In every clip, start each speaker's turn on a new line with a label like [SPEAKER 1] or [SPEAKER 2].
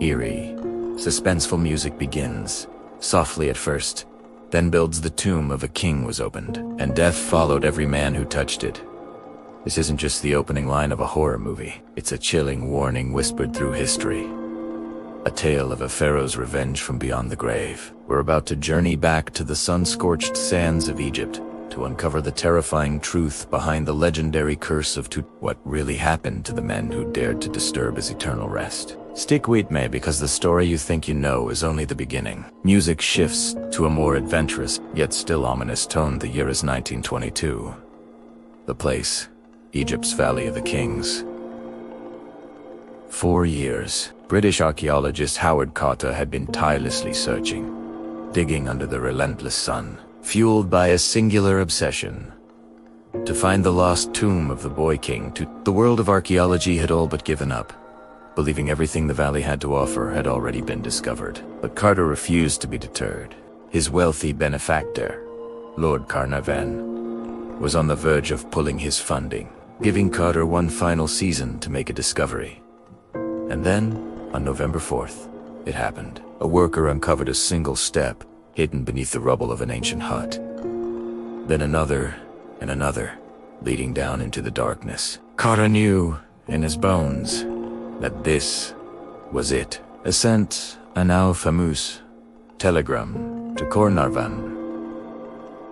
[SPEAKER 1] Eerie, suspenseful music begins, softly at first, then builds. The tomb of a king was opened, and death followed every man who touched it. This isn't just the opening line of a horror movie, it's a chilling warning whispered through history. A tale of a pharaoh's revenge from beyond the grave. We're about to journey back to the sun-scorched sands of Egypt to uncover the terrifying truth behind the legendary curse of what really happened to the men who dared to disturb his eternal rest. Stick with me, because the story you think you know is only the beginning. Music shifts to a more adventurous, yet still ominous tone. The year is 1922. The place, Egypt's Valley of the Kings. 4 years, British archaeologist Howard Carter had been tirelessly searching, digging under the relentless sun, fueled by a singular obsession: to find the lost tomb of the boy king. The world of archaeology had all but given up, believing everything the valley had to offer had already been discovered. But Carter refused to be deterred. His wealthy benefactor, Lord Carnarvon, was on the verge of pulling his funding, giving Carter one final season to make a discovery. And then, on November 4th, it happened. A worker uncovered a single step, hidden beneath the rubble of an ancient hut. Then another, and another, leading down into the darkness. Carter knew, in his bones, that this was it. A sent a now famous telegram to Carnarvon.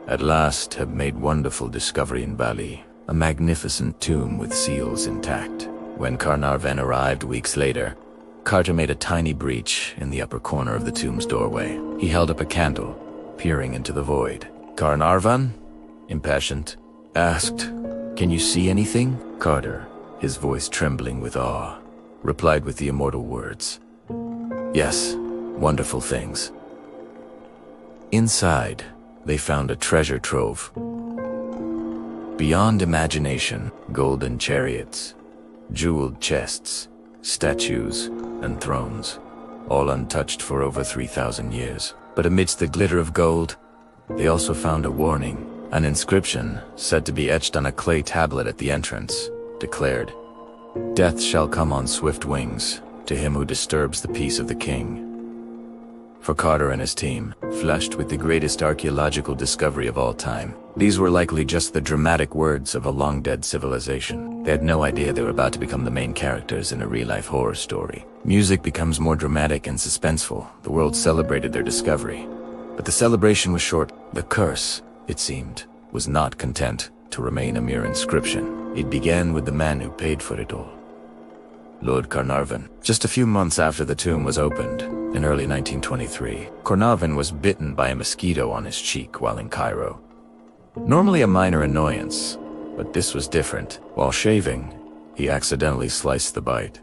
[SPEAKER 1] At last had made wonderful discovery in Bali, a magnificent tomb with seals intact. When Carnarvon arrived weeks later, Carter made a tiny breach in the upper corner of the tomb's doorway. He held up a candle, peering into the void. Carnarvon, impatient, asked, "Can you see anything?" Carter, his voice trembling with awe, replied with the immortal words, "Yes, wonderful things." Inside, they found a treasure trove. Beyond imagination, golden chariots, jeweled chests, statues, and thrones, all untouched for over 3,000 years. But amidst the glitter of gold, they also found a warning. An inscription, said to be etched on a clay tablet at the entrance, declared, "Death shall come on swift wings to him who disturbs the peace of the king." For Carter and his team, flushed with the greatest archaeological discovery of all time, these were likely just the dramatic words of a long-dead civilization. They had no idea they were about to become the main characters in a real-life horror story. Music becomes more dramatic and suspenseful. The world celebrated their discovery. But the celebration was short. The curse, it seemed, was not content to remain a mere inscription. It began with the man who paid for it all, Lord Carnarvon. Just a few months after the tomb was opened, in early 1923, Carnarvon was bitten by a mosquito on his cheek while in Cairo. Normally a minor annoyance, but this was different. While shaving, he accidentally sliced the bite,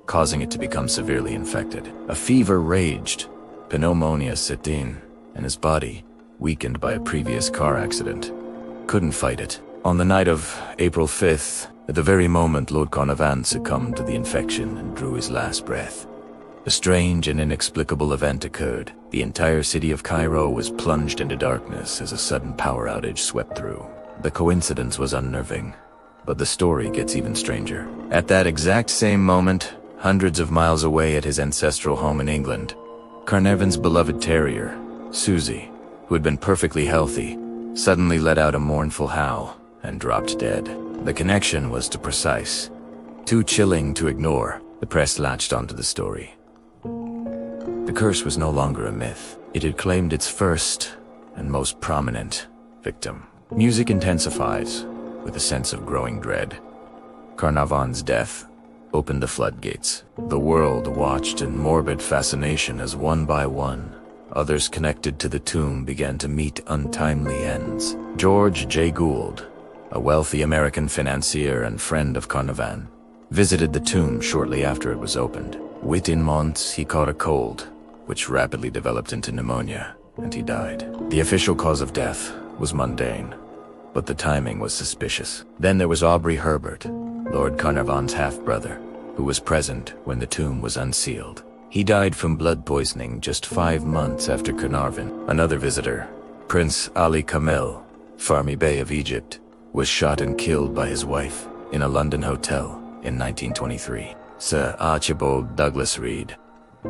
[SPEAKER 1] causing it to become severely infected. A fever raged, pneumonia set in, and his body, weakened by a previous car accident, couldn't fight it. On the night of April 5th, at the very moment Lord Carnarvon succumbed to the infection and drew his last breath, a strange and inexplicable event occurred. The entire city of Cairo was plunged into darkness as a sudden power outage swept through. The coincidence was unnerving, but the story gets even stranger. At that exact same moment, hundreds of miles away at his ancestral home in England, Carnarvon's beloved terrier, Susie, who had been perfectly healthy, suddenly let out a mournful howl and dropped dead. The connection was too precise, too chilling to ignore. The press latched onto the story. The curse was no longer a myth. It had claimed its first and most prominent victim. Music intensifies with a sense of growing dread. Carnarvon's death opened the floodgates. The world watched in morbid fascination as one by one, others connected to the tomb began to meet untimely ends. George J. Gould, a wealthy American financier and friend of Carnarvon, visited the tomb shortly after it was opened. Within months, he caught a cold, which rapidly developed into pneumonia, and he died. The official cause of death was mundane, but the timing was suspicious. Then there was Aubrey Herbert, Lord Carnarvon's half-brother, who was present when the tomb was unsealed. He died from blood poisoning just 5 months after Carnarvon. Another visitor, Prince Ali Kamel, Farmi Bey of Egypt, was shot and killed by his wife in a London hotel in 1923. Sir Archibald Douglas Reed,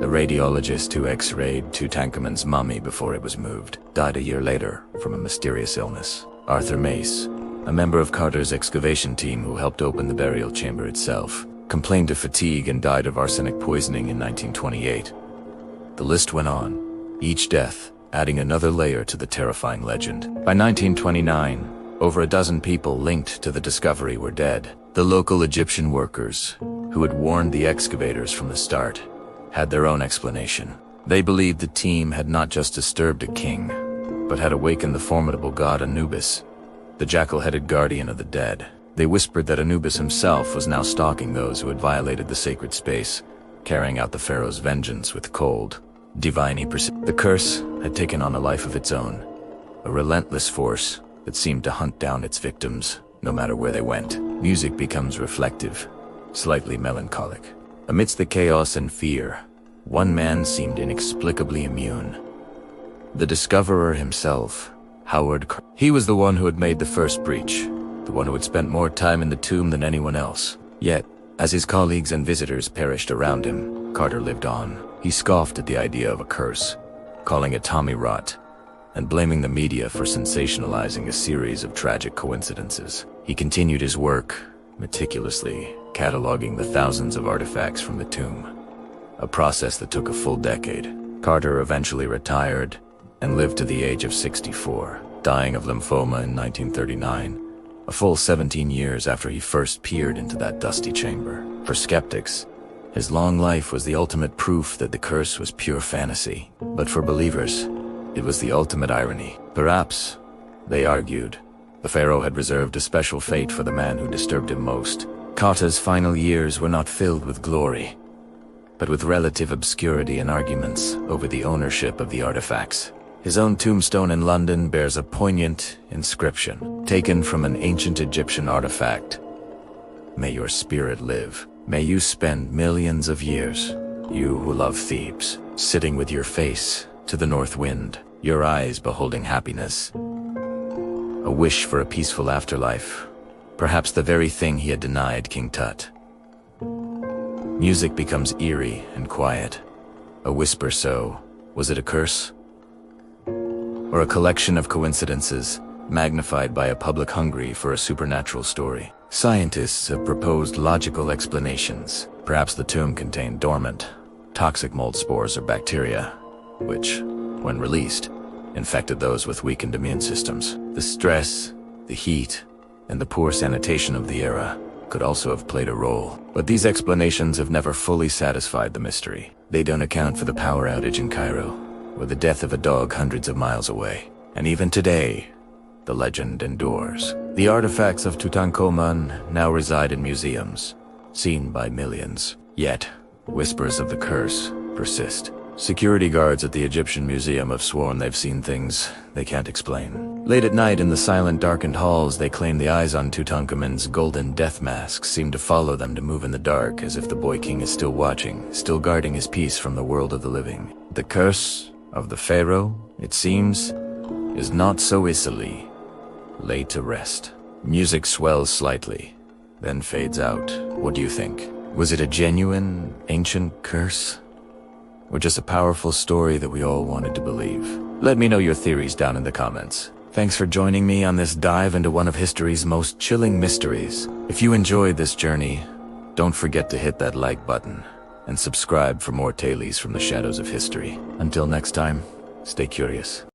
[SPEAKER 1] The radiologist who x-rayed Tutankhamun's mummy before it was moved died a year later from a mysterious illness. Arthur Mace, a member of Carter's excavation team who helped open the burial chamber itself, complained of fatigue and died of arsenic poisoning in 1928. The list went on, each death adding another layer to the terrifying legend. By 1929, over a dozen people linked to the discovery were dead. The local Egyptian workers, who had warned the excavators from the start, had their own explanation. They believed the team had not just disturbed a king, but had awakened the formidable god Anubis, the jackal-headed guardian of the dead. They whispered that Anubis himself was now stalking those who had violated the sacred space, carrying out the pharaoh's vengeance with cold, divine precision. The curse had taken on a life of its own, a relentless force that seemed to hunt down its victims, no matter where they went. Music becomes reflective, slightly melancholic. Amidst the chaos and fear, one man seemed inexplicably immune. The discoverer himself, Howard. He was the one who had made the first breach, the one who had spent more time in the tomb than anyone else. Yet, as his colleagues and visitors perished around him, Carter lived on. He scoffed at the idea of a curse, calling it Tommy rot, and blaming the media for sensationalizing a series of tragic coincidences. He continued his work, meticulously cataloging the thousands of artifacts from the tomb, a process that took a full decade. Carter eventually retired and lived to the age of 64, dying of lymphoma in 1939, a full 17 years after he first peered into that dusty chamber. For skeptics, his long life was the ultimate proof that the curse was pure fantasy. But for believers, it was the ultimate irony. Perhaps, they argued, the pharaoh had reserved a special fate for the man who disturbed him most. Carter's final years were not filled with glory, but with relative obscurity and arguments over the ownership of the artifacts. His own tombstone in London bears a poignant inscription, taken from an ancient Egyptian artifact. May your spirit live. May you spend millions of years, you who love Thebes, sitting with your face to the north wind, your eyes beholding happiness. A wish for a peaceful afterlife, perhaps the very thing he had denied King Tut. Music becomes eerie and quiet. A whisper so, was it a curse? Or a collection of coincidences, magnified by a public hungry for a supernatural story? Scientists have proposed logical explanations. Perhaps the tomb contained dormant, toxic mold spores or bacteria, which, when released, infected those with weakened immune systems. The stress, the heat, and the poor sanitation of the era could also have played a role. But these explanations have never fully satisfied the mystery. They don't account for the power outage in Cairo, or the death of a dog hundreds of miles away. And even today, the legend endures. The artifacts of Tutankhamun now reside in museums, seen by millions. Yet, whispers of the curse persist. Security guards at the Egyptian Museum have sworn they've seen things they can't explain. Late at night in the silent, darkened halls, they claim the eyes on Tutankhamun's golden death masks seem to follow them to move in the dark, as if the boy king is still watching, still guarding his peace from the world of the living. The curse of the pharaoh, it seems, is not so easily laid to rest. Music swells slightly, then fades out. What do you think? Was it a genuine, ancient curse? Or just a powerful story that we all wanted to believe? Let me know your theories down in the comments. Thanks for joining me on this dive into one of history's most chilling mysteries. If you enjoyed this journey, don't forget to hit that like button and subscribe for more tales from the shadows of history. Until next time, stay curious.